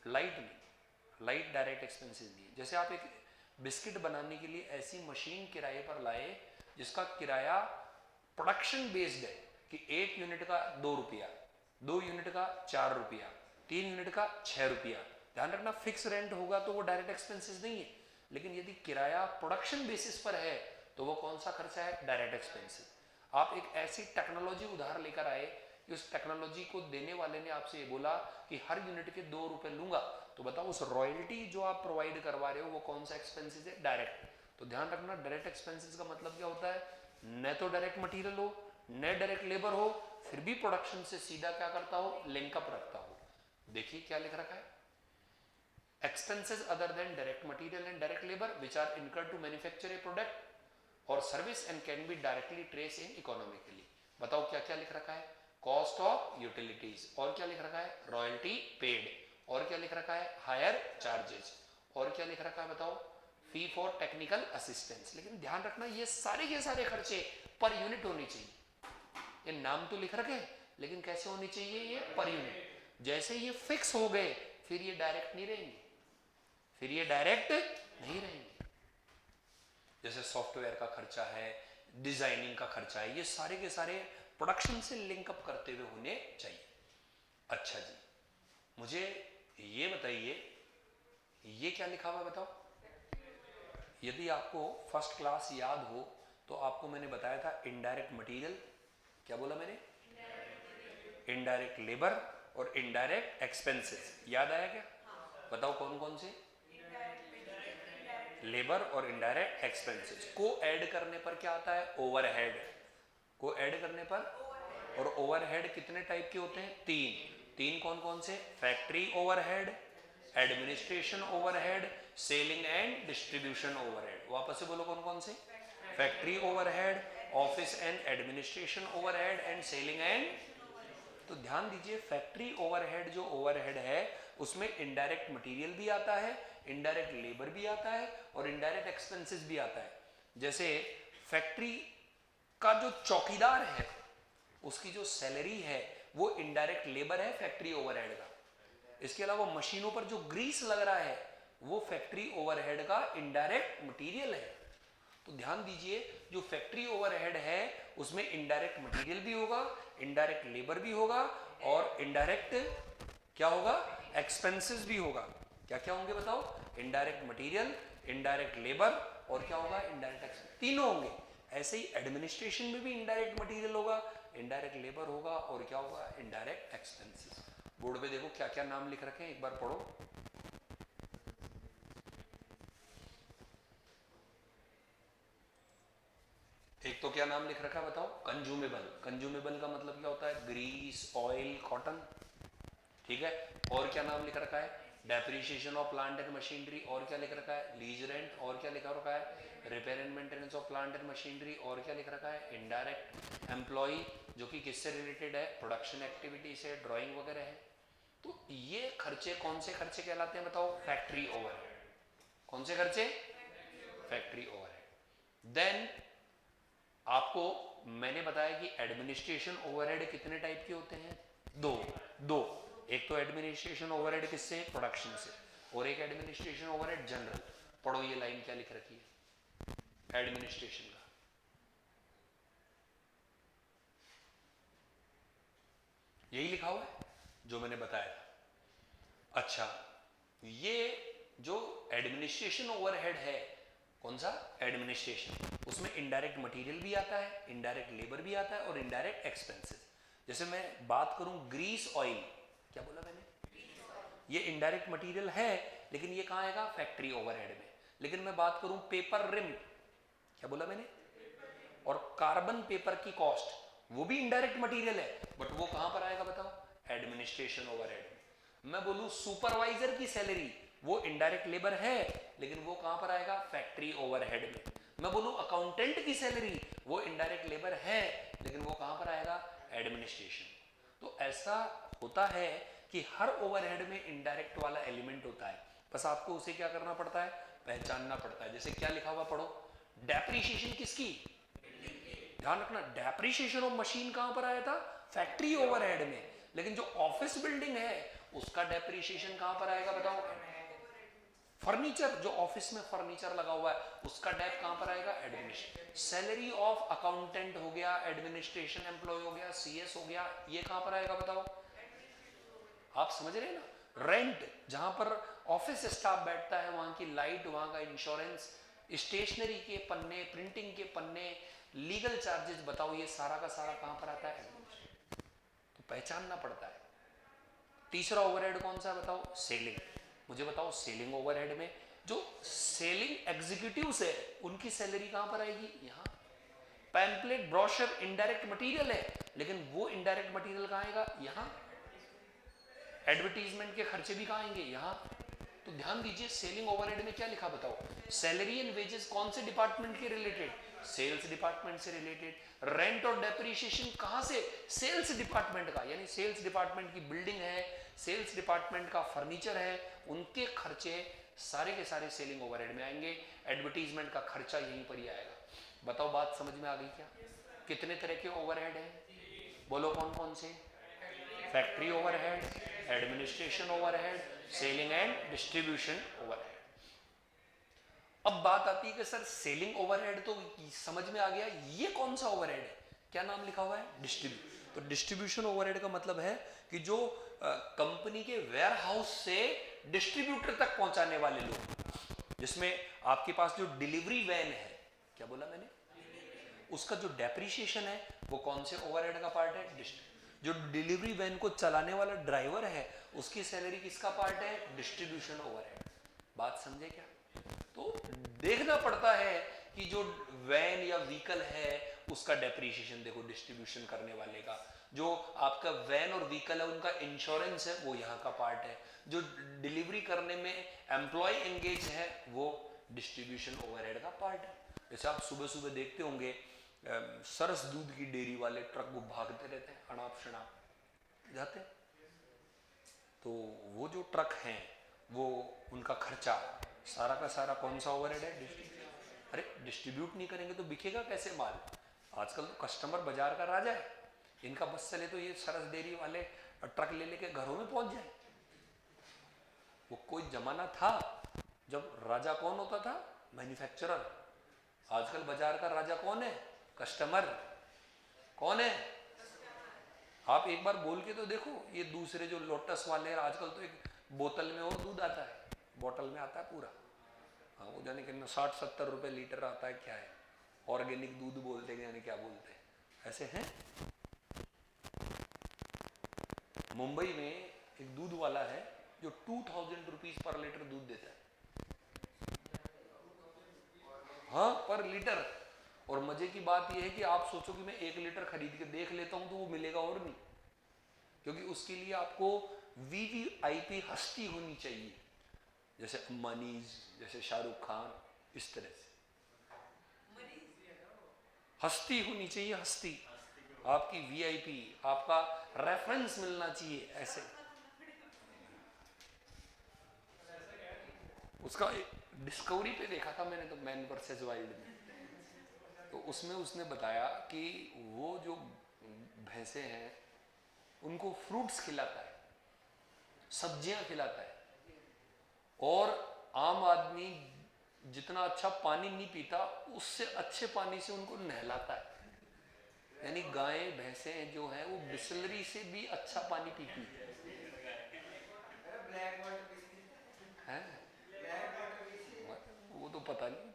लाइट नहीं, लाइट डायरेक्ट एक्सपेंसेस नहीं है। जैसे आप एक बिस्किट बनाने के लिए ऐसी मशीन किराए पर लाए जिसका किराया प्रोडक्शन बेस्ड है कि 1 यूनिट का 2 रुपया, 2 यूनिट का 4 रुपया, 3 यूनिट का 6 रुपया। ध्यान रखना, फिक्स रेंट होगा तो वो डायरेक्ट एक्सपेंसेस नहीं है। लेकिन यदि किराया प्रोडक्शन बेसिस पर है तो वो कौन सा खर्चा है? Direct expenses. आप एक ऐसी टेक्नोलॉजी उधार लेकर आए कि उस टेक्नोलॉजी को देने वाले ने आपसे ये बोला कि हर यूनिट के 2 रुपए लूंगा, तो बताओ उस रॉयल्टी जो आप प्रोवाइड करवा रहे हो वो कौन सा एक्सपेंसेस है? डायरेक्ट। तो ध्यान रखना, डायरेक्ट एक्सपेंसेस का मतलब क्या होता है? न तो डायरेक्ट मटेरियल हो, न डायरेक्ट लेबर हो, फिर भी प्रोडक्शन से सीधा क्या करता हो? लिंकअप रखता हो। देखिए क्या लिख रखा है, expenses other than direct material and direct labor which are incurred to manufacture a product or service and can be directly traced in economically। बताओ क्या क्या लिख रखा है? कॉस्ट ऑफ यूटिलिटीज, और क्या लिख रखा है? रॉयल्टी पेड, और क्या लिख रखा है? हायर चार्जेस, और क्या लिख रखा है बताओ? Fee for technical assistance. लेकिन ध्यान रखना ये सारे के सारे खर्चे पर यूनिट होने चाहिए। ये नाम तो लिख रखे लेकिन कैसे होने चाहिए? ये पर यूनिट। जैसे ये फिक्स हो गए फिर ये डायरेक्ट नहीं रहेंगे, फिर ये डायरेक्ट नहीं रहेंगे। जैसे सॉफ्टवेयर का खर्चा है, डिजाइनिंग का खर्चा है, ये सारे के सारे प्रोडक्शन से लिंकअप करते हुए होने चाहिए। अच्छा जी, मुझे ये बताइए ये क्या लिखा हुआ बताओ? यदि आपको फर्स्ट क्लास याद हो तो आपको मैंने बताया था इनडायरेक्ट मटेरियल, क्या बोला मैंने? इनडायरेक्ट लेबर और इनडायरेक्ट एक्सपेंसेस। याद आया क्या? बताओ कौन कौन से? लेबर और इनडायरेक्ट एक्सपेंसेस को ऐड करने पर क्या आता है? ओवरहेड। को ऐड करने पर, और ओवरहेड कितने टाइप के होते हैं? 3 कौन कौन से? Factory overhead, administration overhead, selling and distribution overhead. वापस से बोलो कौन कौन से? Factory overhead, office and administration overhead and selling and. तो ध्यान दीजिए, फैक्ट्री ओवरहेड जो ओवरहेड है उसमें इनडायरेक्ट मटेरियल भी आता है, इनडायरेक्ट लेबर भी आता है और इनडायरेक्ट एक्सपेंसेस भी आता है। जैसे फैक्ट्री का जो चौकीदार है उसकी जो सैलरी है वो इनडायरेक्ट लेबर है फैक्ट्री ओवरहेड का। इसके अलावा मशीनों पर जो ग्रीस लग रहा है वो फैक्ट्री ओवरहेड का इनडायरेक्ट मटेरियल है। तो ध्यान दीजिए, जो फैक्ट्री ओवरहेड है उसमें इनडायरेक्ट मटेरियल भी होगा, इनडायरेक्ट लेबर भी होगा, और इनडायरेक्ट क्या होगा, एक्सपेंसेस भी होगा। क्या क्या होंगे बताओ, इनडायरेक्ट मटेरियल, इनडायरेक्ट लेबर, और क्या होगा, इनडायरेक्ट एक्सपेंस, तीनों होंगे। ऐसे ही एडमिनिस्ट्रेशन में भी इनडायरेक्ट मटेरियल होगा, इनडायरेक्ट लेबर होगा, और क्या होगा, इनडायरेक्ट एक्सपेंसेस। बोर्ड पे देखो क्या क्या नाम लिख रखे हैं, एक बार पढ़ो। एक तो क्या नाम लिख रखा है बताओ, कंज्यूमेबल। कंज्यूमेबल का मतलब क्या होता है, ग्रीस, ऑयल, कॉटन, ठीक है। और क्या नाम लिख रखा है, depreciation of plant and machinery, और क्या लिख रखा है, लीज रेंट, और क्या लिखा रखा है, repair and maintenance of plant and machinery, और क्या लिख रखा है, इनडायरेक्ट एम्प्लॉय, जो कि किससे रिलेटेड है, प्रोडक्शन एक्टिविटी से, ड्राइंग वगैरह है। तो ये खर्चे कौन से खर्चे कहलाते हैं बताओ, फैक्ट्री ओवरहेड। कौन से खर्चे, फैक्ट्री ओवरहेड। देन आपको मैंने बताया कि एडमिनिस्ट्रेशन ओवरहेड कितने टाइप के होते हैं, दो। दो, एक तो एडमिनिस्ट्रेशन ओवरहेड किससे, प्रोडक्शन से, और एक एडमिनिस्ट्रेशन ओवरहेड जनरल। पढ़ो ये लाइन क्या लिख रखी है एडमिनिस्ट्रेशन का, यही लिखा हुआ है जो मैंने बताया था। अच्छा, ये जो एडमिनिस्ट्रेशन ओवरहेड है, कौन सा, एडमिनिस्ट्रेशन, उसमें इनडायरेक्ट मटेरियल भी आता है, इनडायरेक्ट लेबर भी आता है, और इनडायरेक्ट एक्सपेंसेस। जैसे मैं बात करूं ग्रीस ऑयल, क्या बोला मैंने, ये इनडायरेक्ट मटेरियल है, लेकिन ये कहां आएगा, फैक्ट्री ओवरहेड में। लेकिन मैं बात करूं पेपर रिम, क्या बोला मैंने, और कार्बन पेपर की कॉस्ट, वो भी इनडायरेक्ट मटेरियल है, बट वो कहां पर आएगा बताओ, एडमिनिस्ट्रेशन ओवरहेड में। मैं बोलूं सुपरवाइजर की सैलरी, वो इनडायरेक्ट लेबर है, लेकिन वो कहां पर आएगा, फैक्ट्री ओवरहेड में। मैं बोलूं अकाउंटेंट की सैलरी, वो इनडायरेक्ट लेबर है, लेकिन वो कहां पर आएगा, एडमिनिस्ट्रेशन। तो ऐसा होता है कि हर ओवरहेड में इनडायरेक्ट वाला एलिमेंट होता है, बस आपको उसे क्या करना पड़ता है, पहचानना पड़ता है। जैसे क्या लिखा हुआ पढ़ो, डेप्रिसिएशन किसकी, ध्यान रखना, डेप्रिसिएशन ऑफ मशीन कहां पर आया था, फैक्ट्री ओवरहेड में। लेकिन जो ऑफिस बिल्डिंग है उसका डेप्रिसिएशन कहां पर आएगा बताओ, फर्नीचर, जो ऑफिस में फर्नीचर लगा हुआ है उसका डेप कहां पर आएगा, एडमिनिस्ट्रेशन। सैलरी ऑफ अकाउंटेंट हो गया, एडमिनिस्ट्रेशन एम्प्लॉय हो गया, सीएस हो गया, ये कहां पर आएगा बताओ, आप समझ रहे हैं ना। रेंट, जहां पर ऑफिस स्टाफ बैठता है वहां की लाइट, वहां का इंश्योरेंस, स्टेशनरी के पन्ने, प्रिंटिंग के पन्ने, लीगल चार्जेस, बताओ ये सारा का सारा कहां पर आता है, तो पहचानना पड़ता है। तीसरा ओवरहेड कौन सा बताओ, सेलिंग। मुझे बताओ सेलिंग ओवरहेड में जो सेलिंग एग्जीक्यूटिव्स है उनकी सैलरी कहां पर आएगी, यहां। पैम्पलेट, ब्रोशर इनडायरेक्ट मटेरियल है, लेकिन वो इनडायरेक्ट मटेरियल कहां आएगा, यहां। एडवर्टीजमेंट के खर्चे भी कहां आएंगे, यहां। तो ध्यान दीजिए, सेलिंग ओवरहेड में क्या लिखा बताओ, सैलरी एंड वेजेस कौन से डिपार्टमेंट के रिलेटेड, सेल्स डिपार्टमेंट से रिलेटेड। रेंट और डेप्रिसिएशन कहां से, सेल्स डिपार्टमेंट का, यानी सेल्स डिपार्टमेंट की बिल्डिंग है, सेल्स डिपार्टमेंट का फर्नीचर है, उनके खर्चे सारे के सारे सेलिंग ओवरहेड में आएंगे। एडवर्टीजमेंट का खर्चा यहीं पर ही आएगा। बताओ बात समझ में आ गई क्या, कितने तरह के ओवरहेड हैं, बोलो कौन कौन से, factory overhead, administration overhead, selling and distribution overhead. अब बात आती है कि सर सेलिंग ओवरहेड तो समझ में आ गया, ये कौन सा ओवरहेड है, क्या नाम लिखा हुआ है, डिस्ट्रीब्यूशन। तो डिस्ट्रीब्यूशन ओवरहेड का मतलब है कि जो कंपनी के वेयर हाउस से डिस्ट्रीब्यूटर तक पहुंचाने वाले लोग, जिसमें आपके पास जो डिलीवरी वैन है, क्या बोला मैंने, उसका जो डेप्रिसिएशन है वो कौन से ओवरहेड का पार्ट है, जो डिलीवरी वैन को चलाने वाला ड्राइवर है उसकी सैलरी किसका पार्ट है, डिस्ट्रीब्यूशन ओवरहेड। बात समझे क्या। तो देखना पड़ता है कि जो वैन या व्हीकल है उसका डेप्रिसिएशन देखो, डिस्ट्रीब्यूशन करने वाले का, जो आपका वैन और व्हीकल है उनका इंश्योरेंस है वो यहाँ का पार्ट है, जो डिलीवरी करने में एम्प्लॉय एंगेज है वो डिस्ट्रीब्यूशन ओवरहेड का पार्ट है। जैसे आप सुबह सुबह देखते होंगे सरस दूध की डेयरी वाले ट्रक वो भागते रहते हैं, अनाप शनाप जाते, तो वो जो ट्रक हैं वो उनका खर्चा सारा का सारा कौन सा ओवरहेड है, अरे डिस्ट्रीब्यूट नहीं करेंगे तो बिकेगा कैसे माल। आजकल तो कस्टमर बाजार का राजा है, इनका बस चले तो ये सरस डेयरी वाले ट्रक ले लेके घरों में पहुंच जाए। वो कोई जमाना था जब राजा कौन होता था, मैन्युफैक्चरर। आजकल बाजार का राजा कौन है? कस्टमर। कौन है? आप एक बार बोल के तो देखो, ये दूसरे जो लोटस वाले हैं, आजकल तो एक बोतल में और दूध आता है, बोतल में आता है पूरा। हाँ, वो जाने कितना 60-70 रुपए लीटर आता है, क्या है, ऑर्गेनिक दूध बोलते हैं, यानी क्या बोलते हैं, ऐसे हैं। मुंबई में एक दूध वाला है जो 2000 रुपीज पर लीटर दूध देता है। हाँ, पर लीटर। और मजे की बात यह है कि आप सोचो कि मैं 1 लीटर खरीद के देख लेता हूं तो वो मिलेगा और नहीं, क्योंकि उसके लिए आपको वीवीआईपी हस्ती होनी चाहिए, जैसे अंबानी, जैसे शाहरुख खान, इस तरह से हस्ती होनी चाहिए, हस्ती आपकी वीआईपी, आपका रेफरेंस मिलना चाहिए ऐसे। उसका डिस्कवरी पे देखा था मैंने तो, मैन वर्सेस वाइल्ड में, तो उसमें उसने बताया कि वो जो भैंसे हैं उनको फ्रूट्स खिलाता है, सब्जियां खिलाता है, और आम आदमी जितना अच्छा पानी नहीं पीता उससे अच्छे पानी से उनको नहलाता है। यानी गायें भैंसें जो हैं वो बिस्लरी से भी अच्छा पानी पीती है। वो तो पता नहीं।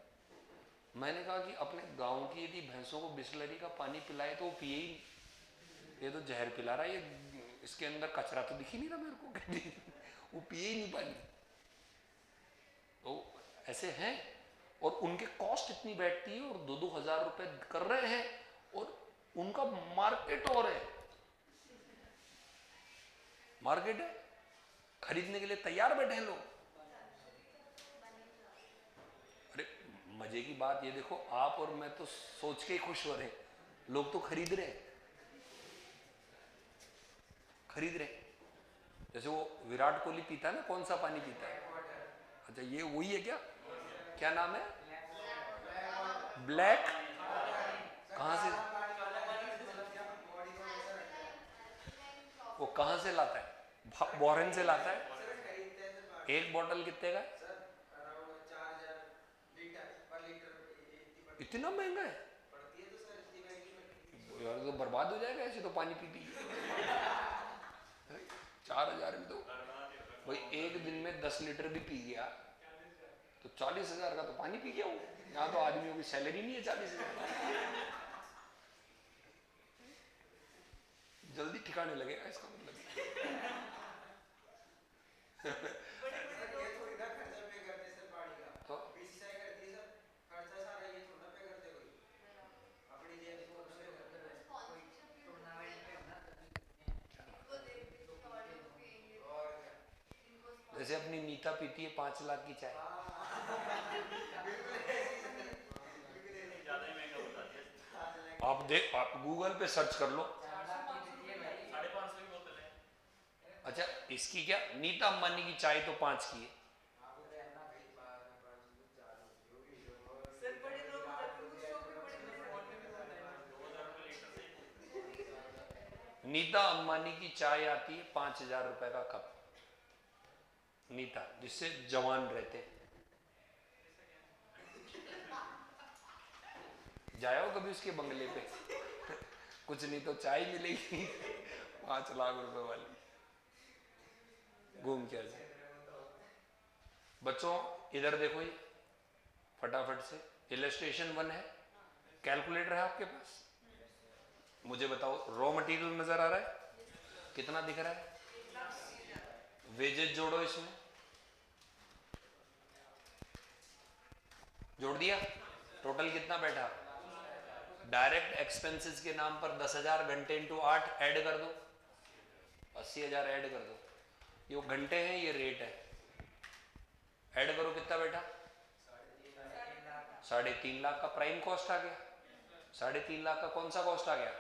मैंने कहा कि अपने गांव की यदि भैंसों को बिस्लरी का पानी पिलाए तो वो पिए ही नहीं। ये तो जहर पिला रहा है, ये इसके अंदर कचरा तो दिख ही नहीं रहा मेरे को वो पिए ही नहीं पानी। तो ऐसे हैं, और उनके कॉस्ट इतनी बैठती है, और 2-2 हजार रुपए कर रहे हैं, और उनका मार्केट और है, मार्केट है, खरीदने के लिए तैयार बैठे हैं लोग। अरे मजे की बात ये देखो, आप और मैं तो सोच के ही खुश हो रहे, लोग तो खरीद रहे, खरीद रहे। जैसे वो विराट कोहली पीता है ना, कौन सा पानी पीता है? अच्छा, ये वही है क्या? क्या नाम है? ब्लैक। कहां से, वो कहां से लाता है? बॉरन से लाता है। एक बोतल कितने का है? इतना महंगा है यार, तो बर्बाद हो जाएगा ऐसे तो पानी पी पी। 4000 में तो भाई एक दिन में 10 लीटर भी पी गया तो 40,000 का तो पानी पी गया वो। यहाँ तो आदमियों की सैलरी नहीं है 40,000। जल्दी ठिकाने लगेगा इसका मतलब। तो जैसे अपनी नीता पीती है 5 लाख की चाय। आप गूगल पे सर्च कर लो। अच्छा, इसकी क्या, नीता अंबानी की चाय तो 5 की है। नीता अंबानी की चाय आती है 5,000 रुपए का कप, नीता, जिससे जवान रहते। जाओ कभी उसके बंगले पे कुछ नहीं तो चाय मिलेगी 5 लाख रुपए वाली, घूम के आ जाए। बच्चों इधर देखो, ये फटाफट से इलस्ट्रेशन 1 है, कैलकुलेटर है आपके पास, मुझे बताओ रॉ मटेरियल नजर आ रहा है? कितना दिख रहा है? वेजेस जोड़ो इसमें, जोड़ दिया, टोटल कितना बैठा? डायरेक्ट एक्सपेंसेस के नाम पर 10,000 घंटे इंटू 8 ऐड कर दो, 80,000 ऐड कर दो। ये घंटे हैं, ये रेट है, ऐड करो कितना बैठा? 3.5 लाख का प्राइम कॉस्ट आ गया। 3.5 लाख का कौन सा कॉस्ट आ गया?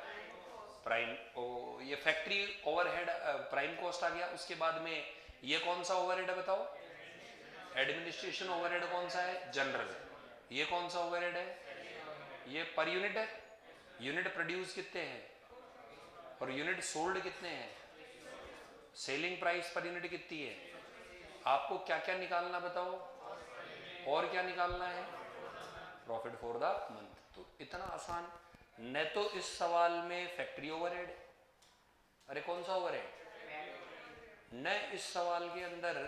प्राइम। ये फैक्ट्री ओवरहेड प्राइम कॉस्ट आ गया। उसके बाद में ये कौन सा ओवरहेड है बताओ? एडमिनिस्ट्रेशन ओवरहेड कौन सा है? जनरल। ये कौन सा ओवरहेड है? ये पर यूनिट है। यूनिट प्रोड्यूस कितने हैं और यूनिट सोल्ड कितने हैं? सेलिंग प्राइस पर यूनिट कितनी है? आपको क्या क्या निकालना बताओ? और क्या निकालना है? Profit for the month. तो इतना आसान। न तो इस सवाल में फैक्ट्री ओवरहेड, अरे कौन सा ओवरहेड, न इस सवाल के अंदर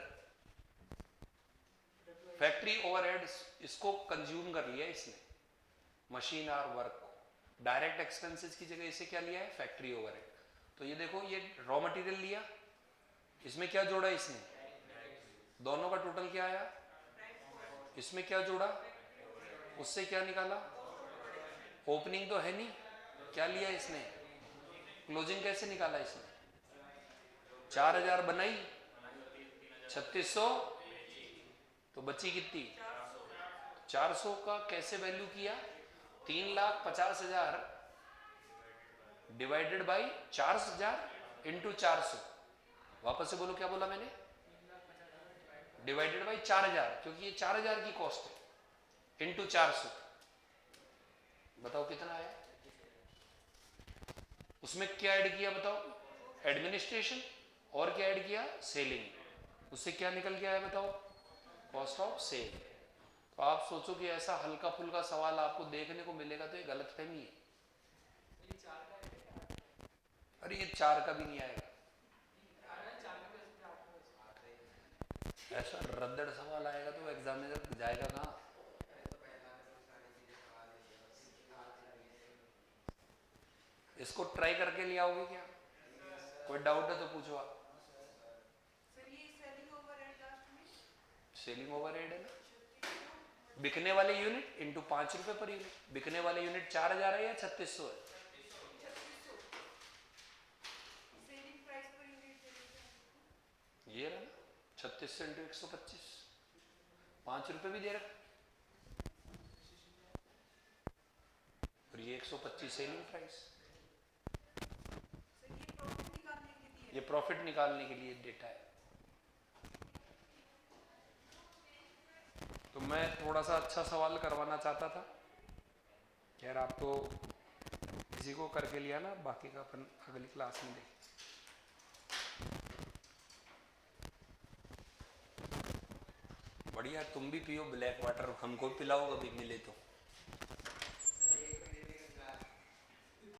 फैक्ट्री ओवरहेड, इसको कंज्यूम कर लिया इसने, मशीन और वर्क को। डायरेक्ट एक्सपेंसेस की जगह इसे क्या लिया है, फैक्ट्री ओवरहेड। तो ये देखो, ये रॉ मटेरियल लिया, इसमें क्या जोड़ा इसने, दोनों का टोटल क्या आया, इसमें क्या जोड़ा, उससे क्या निकाला, ओपनिंग तो है नहीं, क्या लिया इसने, क्लोजिंग कैसे निकाला इसने, 4000 बनाई, 3600, तो बची कितनी, 400 का कैसे वैल्यू किया, 3,50,000 डिवाइडेड बाई 4000 इंटू 400। वापस से बोलो क्या बोला मैंने, डिवाइडेड बाई 4000, क्योंकि ये 4000 की कॉस्ट है, इंटू 400। बताओ कितना आया। उसमें क्या ऐड किया बताओ, एडमिनिस्ट्रेशन, और क्या ऐड किया, सेलिंग। उससे क्या निकल के आया बताओ, कॉस्ट ऑफ सेल। तो आप सोचो कि ऐसा हल्का फुल्का सवाल आपको देखने को मिलेगा तो ये गलतफहमी है। अरे ये 4 का भी नहीं आएगा, ऐसा रद्दड़ सवाल आएगा तो एग्जामिनर जाएगा कहाँ। इसको ट्राई करके ले आओगे क्या, कोई डाउट है तो पूछो आप। सेलिंग ओवरहेड है ना, बिकने वाले यूनिट इंटू 5 रुपए पर यूनिट। बिकने वाले यूनिट 4000 है या 3600 है, ये रहा ना, 3600 इंटू 125, 5 रुपए भी दे रखा, और ये 125 सेलिंग प्राइस। ये प्रॉफिट निकालने के लिए डेटा है। तो मैं थोड़ा सा अच्छा सवाल करवाना चाहता था, यार आप तो किसी को करके लिया ना, बाकी का अपन अगली क्लास में देखें। बढ़िया, तुम भी पियो ब्लैक वाटर, हमको पिलाओ कभी मिले तो।